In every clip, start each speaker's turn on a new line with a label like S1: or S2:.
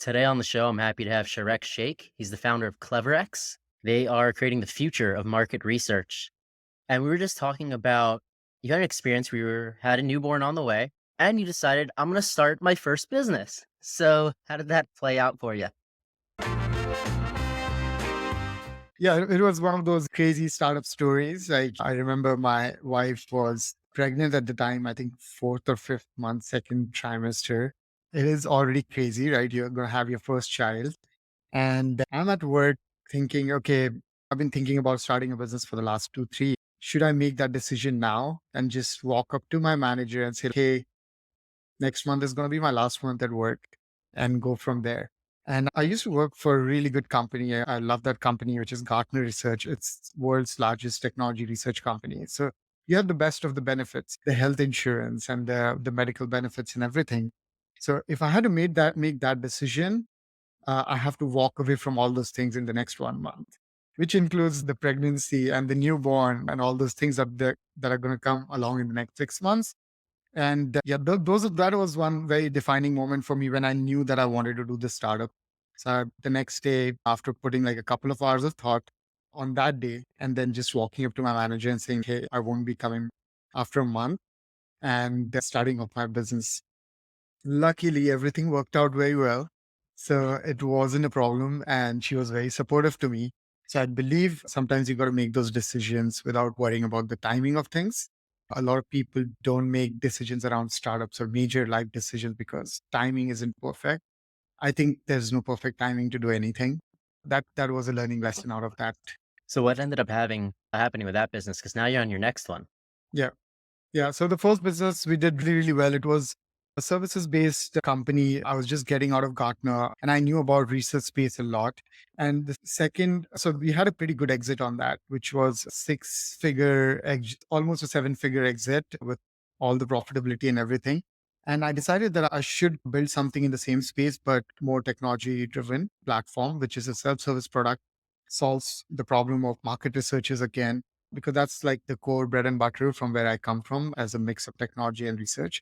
S1: Today on the show, I'm happy to have Sharekh Shaikh. He's the founder of CleverX. They are creating the future of market research. And we were just talking about you had an experience where had a newborn on the way and you decided, I'm going to start my first business. So, how did that play out for you?
S2: Yeah, it was one of those crazy startup stories. Like I remember my wife was pregnant at the time, I think fourth or fifth month, second trimester. It is already crazy, right? You're going to have your first child. And I'm at work thinking, okay, I've been thinking about starting a business for the last 2, 3. Should I make that decision now and just walk up to my manager and say, hey, next month is going to be my last month at work and go from there. And I used to work for a really good company. I love that company, which is Gartner Research. It's world's largest technology research company. So you have the best of the benefits, the health insurance and the medical benefits and everything. So if I had to make that decision, I have to walk away from all those things in the next 1 month, which includes the pregnancy and the newborn and all those things that are going to come along in the next 6 months. And yeah, that was one very defining moment for me when I knew that I wanted to do this startup. So the next day, after putting like a couple of hours of thought on that day, and then just walking up to my manager and saying, "Hey, I won't be coming after a month," and starting up my business. Luckily, everything worked out very well. So it wasn't a problem. And she was very supportive to me. So I believe sometimes you got to make those decisions without worrying about the timing of things. A lot of people don't make decisions around startups or major life decisions because timing isn't perfect. I think there's no perfect timing to do anything. That was a learning lesson out of that.
S1: So, what ended up happening with that business? Because now you're on your next one.
S2: Yeah. Yeah. So the first business we did really, really well. It was a services based company. I was just getting out of Gartner and I knew about research space a lot. And the second, so we had a pretty good exit on that, which was a almost a 7-figure exit with all the profitability and everything. And I decided that I should build something in the same space, but more technology driven platform, which is a self service product, solves the problem of market researchers again because that's like the core bread and butter from where I come from as a mix of technology and research.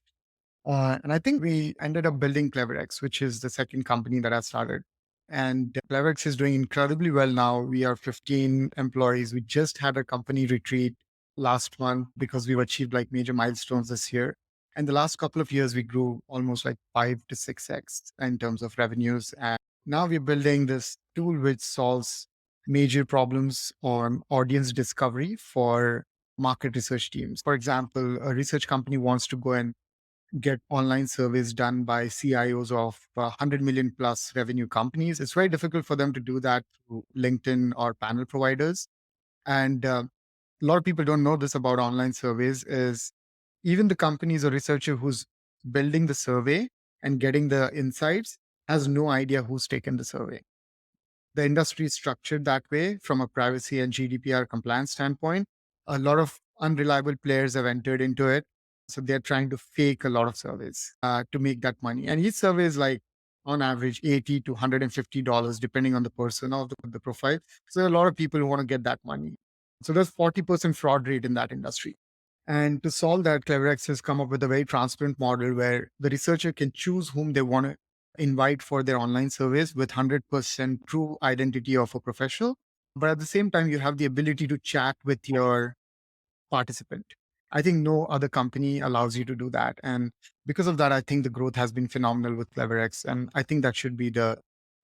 S2: And I think we ended up building CleverX, which is the second company that I started. And CleverX is doing incredibly well now. We are 15 employees. We just had a company retreat last month because we've achieved like major milestones this year. And the last couple of years, we grew almost like 5 to 6x in terms of revenues. And now we're building this tool which solves major problems on audience discovery for market research teams. For example, a research company wants to go and get online surveys done by CIOs of 100 million plus revenue companies. It's very difficult for them to do that through LinkedIn or panel providers. And a lot of people don't know this about online surveys is even the companies or researcher who's building the survey and getting the insights has no idea who's taken the survey. The industry is structured that way from a privacy and GDPR compliance standpoint. A lot of unreliable players have entered into it. So they're trying to fake a lot of surveys to make that money. And each survey is like on average $80 to $150, depending on the person or the profile. So there are a lot of people who want to get that money. So there's 40% fraud rate in that industry. And to solve that, CleverX has come up with a very transparent model where the researcher can choose whom they want to invite for their online surveys with 100% true identity of a professional. But at the same time, you have the ability to chat with your participant. I think no other company allows you to do that. And because of that, I think the growth has been phenomenal with CleverX. And I think that should be the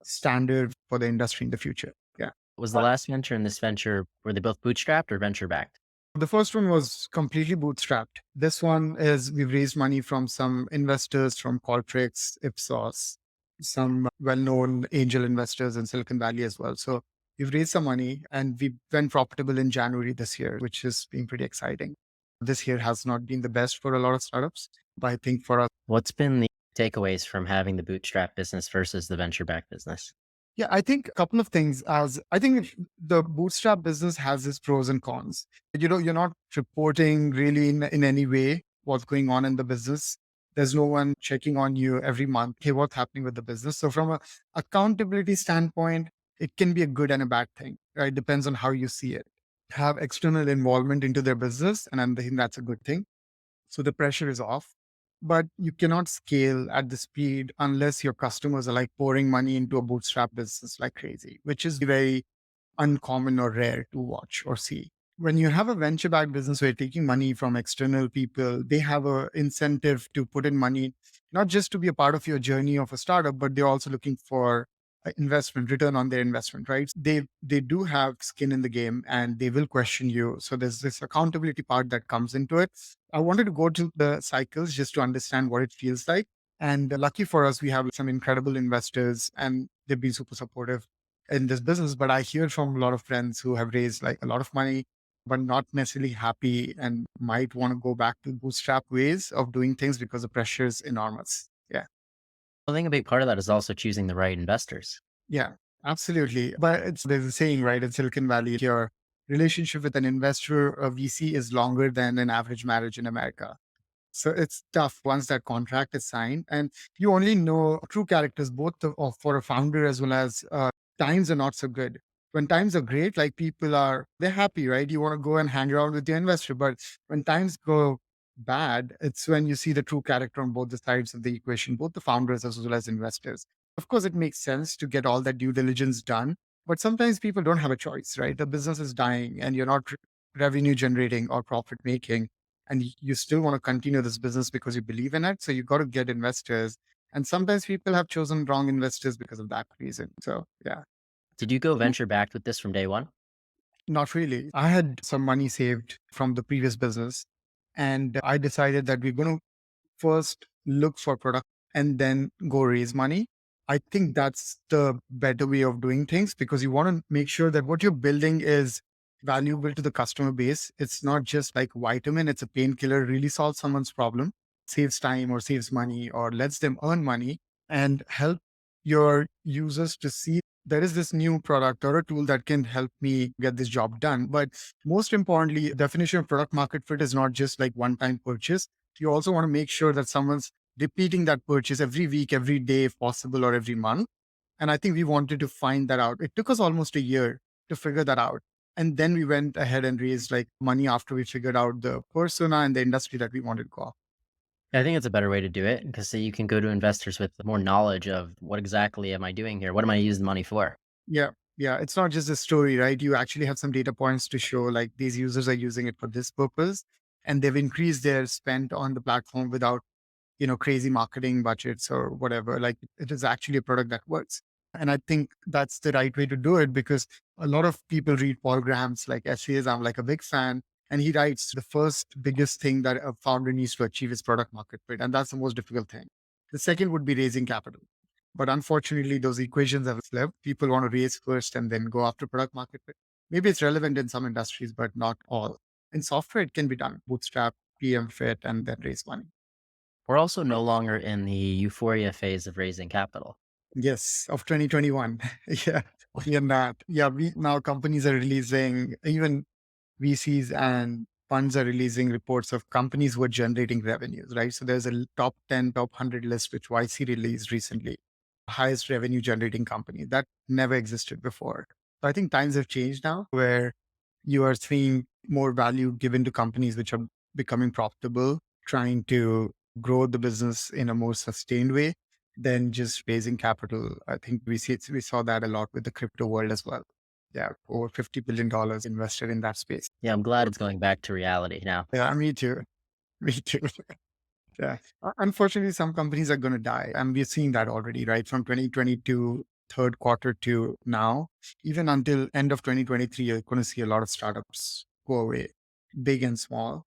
S2: standard for the industry in the future. Yeah.
S1: Was the last venture and this venture, were they both bootstrapped or venture backed?
S2: The first one was completely bootstrapped. This one is we've raised money from some investors from Qualtrics, Ipsos, some well-known angel investors in Silicon Valley as well. So we've raised some money and we went profitable in January this year, which has been pretty exciting. This year has not been the best for a lot of startups, but I think for us,
S1: What's been the takeaways from having the bootstrap business versus the venture backed business?
S2: yeah, I think a couple of things as I think the bootstrap business has its pros and cons. You're not reporting really in any way what's going on in the business. There's no one checking on you every month. Hey, what's happening with the business? So from a accountability standpoint, it can be a good and a bad thing, right? Depends on how you see it. Have external involvement into their business, and I think that's a good thing. So the pressure is off. but you cannot scale at the speed unless your customers are like pouring money into a bootstrap business like crazy, which is very uncommon or rare to watch or see. When you have a venture backed business where you're taking money from external people, they have a incentive to put in money, not just to be a part of your journey of a startup, but they're also looking for investment, return on their investment, right? They do have skin in the game and they will question you. So there's this accountability part that comes into it. I wanted to go to the cycles just to understand what it feels like. And lucky for us, we have some incredible investors and they've been super supportive in this business. But I hear from a lot of friends who have raised like a lot of money, but not necessarily happy and might want to go back to bootstrap ways of doing things because the pressure is enormous. Yeah.
S1: I think a big part of that is also choosing the right investors.
S2: Yeah, absolutely. But there's a saying, right, in Silicon Valley, your relationship with an investor, a VC, is longer than an average marriage in America. So it's tough once that contract is signed, and you only know true characters, for a founder as well as times are not so good. When times are great, like they're happy, right? You want to go and hang around with your investor. But when times go bad, it's when you see the true character on both the sides of the equation, both the founders as well as investors. Of course, it makes sense to get all that due diligence done, but sometimes people don't have a choice, right? The business is dying and you're not revenue generating or profit making and you still want to continue this business because you believe in it. So you got to get investors. And sometimes people have chosen wrong investors because of that reason. So yeah,
S1: Did you go venture backed with this from day one?
S2: not really. I had some money saved from the previous business and I decided that we're going to first look for product and then go raise money. I think that's the better way of doing things because you want to make sure that what you're building is valuable to the customer base. It's not just like vitamin, it's a painkiller, really solves someone's problem, saves time or saves money or lets them earn money and help your users to see there is this new product or a tool that can help me get this job done. But most importantly, definition of product market fit is not just like one time purchase. You also want to make sure that someone's repeating that purchase every week, every day, if possible, or every month. And I think we wanted to find that out. It took us almost a year to figure that out. And then we went ahead and raised like money after we figured out the persona and the industry that we wanted to go.
S1: I think it's a better way to do it because you can go to investors with more knowledge of what exactly am I doing here? What am I using the money for?
S2: Yeah. Yeah. It's not just a story, right? You actually have some data points to show like these users are using it for this purpose and they've increased their spend on the platform without crazy marketing budgets or whatever. Like it is actually a product that works. And I think that's the right way to do it because a lot of people read Paul Graham's like essays. I'm like a big fan. And he writes the first biggest thing that a founder needs to achieve is product market fit. And that's the most difficult thing. The second would be raising capital. But unfortunately, those equations have slipped. People want to raise first and then go after product market fit. Maybe it's relevant in some industries, but not all. In software, it can be done. Bootstrap, PM fit, and then raise money.
S1: We're also no longer in the euphoria phase of raising capital.
S2: Yes, of 2021. Yeah, we are not. Yeah, we now companies are releasing, even VCs and funds are releasing reports of companies who are generating revenues, right? So there's a top 10, top 100 list, which YC released recently, highest revenue generating company that never existed before. So I think times have changed now where you are seeing more value given to companies which are becoming profitable, trying to grow the business in a more sustained way than just raising capital. I think we saw that a lot with the crypto world as well. Yeah, over $50 billion invested in that space.
S1: Yeah, I'm glad it's going back to reality now.
S2: Yeah, me too. Me too. Yeah. Unfortunately, some companies are going to die. And we're seeing that already, right? From 2022, third quarter to now, even until end of 2023, you're going to see a lot of startups go away, big and small,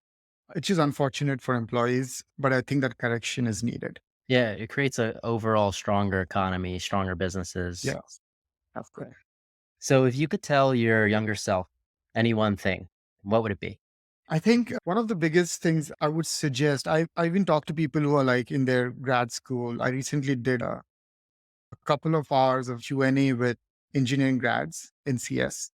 S2: which is unfortunate for employees, but I think that correction is needed.
S1: Yeah, it creates a overall stronger economy, stronger businesses.
S2: Yeah, that's correct.
S1: So if you could tell your younger self any one thing, what would it be?
S2: I think one of the biggest things I would suggest, I even talk to people who are like in their grad school. I recently did a couple of hours of Q&A with engineering grads in CS.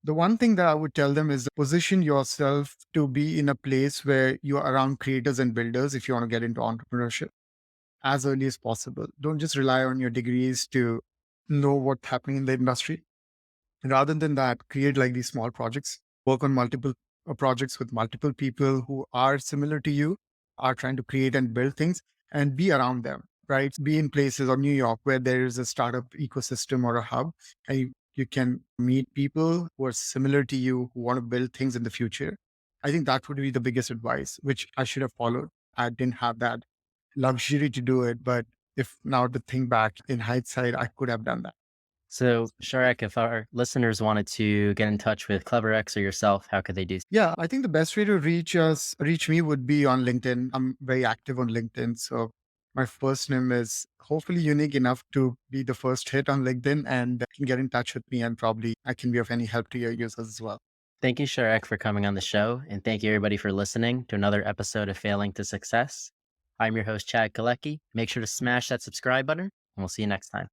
S2: The one thing that I would tell them is position yourself to be in a place where you're around creators and builders if you want to get into entrepreneurship as early as possible. Don't just rely on your degrees to know what's happening in the industry. Rather than that, create like these small projects, work on multiple projects with multiple people who are similar to you are trying to create and build things and be around them, right? Be in places or New York where there is a startup ecosystem or a hub, and you can meet people who are similar to you who want to build things in the future. I think that would be the biggest advice, which I should have followed. I didn't have that luxury to do it, but if now to think back in hindsight, I could have done that.
S1: So, Sharekh, if our listeners wanted to get in touch with CleverX or yourself, how could they do so?
S2: Yeah, I think the best way to reach me would be on LinkedIn. I'm very active on LinkedIn. So my first name is hopefully unique enough to be the first hit on LinkedIn, and you can get in touch with me, and probably I can be of any help to your users as well.
S1: Thank you, Sharekh, for coming on the show. And thank you, everybody, for listening to another episode of Failing to Success. I'm your host, Chad Kalecki. Make sure to smash that subscribe button, and we'll see you next time.